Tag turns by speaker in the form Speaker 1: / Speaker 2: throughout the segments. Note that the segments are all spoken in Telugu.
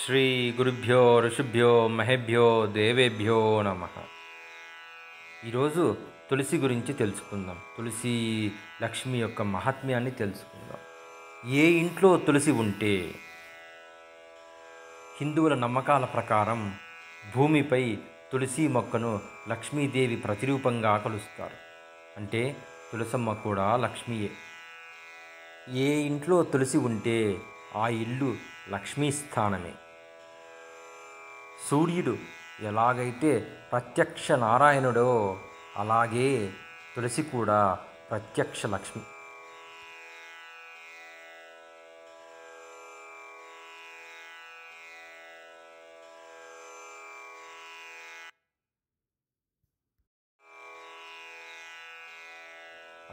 Speaker 1: శ్రీ గురుభ్యో ఋషిభ్యో మహేభ్యో దేవేభ్యో నమ. ఈరోజు తులసి గురించి తెలుసుకుందాం. తులసి లక్ష్మి యొక్క మహాత్మ్యాన్ని తెలుసుకుందాం. ఏ ఇంట్లో తులసి ఉంటే, హిందువుల నమ్మకాల ప్రకారం భూమిపై తులసి మొక్కను లక్ష్మీదేవి ప్రతిరూపంగా కొలుస్తారు. అంటే తులసమ్మ కూడా లక్ష్మియే. ఏ ఇంట్లో తులసి ఉంటే ఆ ఇల్లు లక్ష్మీ స్థానమే. సూర్యుడు ఎలాగైతే ప్రత్యక్ష నారాయణుడో అలాగే తులసి కూడా ప్రత్యక్ష లక్ష్మి.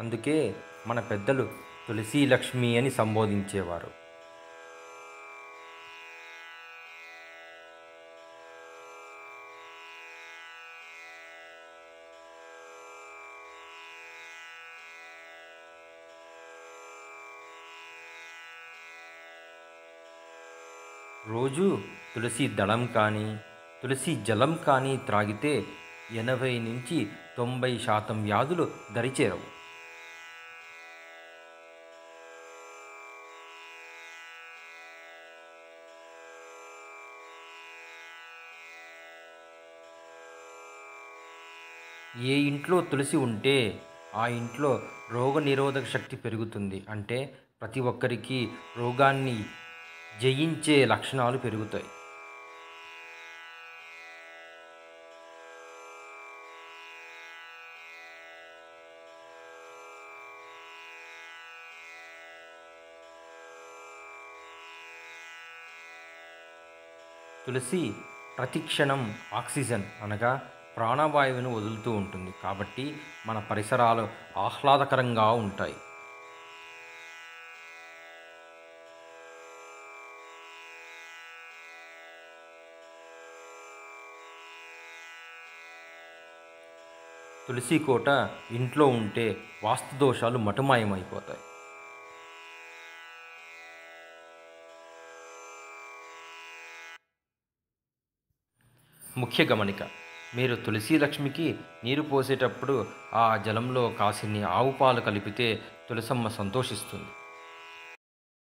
Speaker 1: అందుకే మన పెద్దలు తులసి లక్ష్మి అని సంబోధించేవారు. రోజు తులసి దళం కానీ తులసి జలం కానీ త్రాగితే 80-90% వ్యాధులు దరిచేరవు. ఏ ఇంట్లో తులసి ఉంటే ఆ ఇంట్లో రోగనిరోధక శక్తి పెరుగుతుంది. అంటే ప్రతి ఒక్కరికి రోగాన్ని జయించే లక్షణాలు పెరుగుతాయి. తులసి ప్రతిక్షణం ఆక్సిజన్ అనగా ప్రాణవాయువును వదులుతూ ఉంటుంది. కాబట్టి మన పరిసరాలు ఆహ్లాదకరంగా ఉంటాయి. తులసి కోట ఇంట్లో ఉంటే వాస్తు దోషాలు మటుమాయమైపోతాయి. ముఖ్య గమనిక: మీరు తులసి లక్ష్మికి నీరు పోసేటప్పుడు ఆ జలంలో కాసిన్ని ఆవు పాలు కలిపితే తులసమ్మ సంతోషిస్తుంది.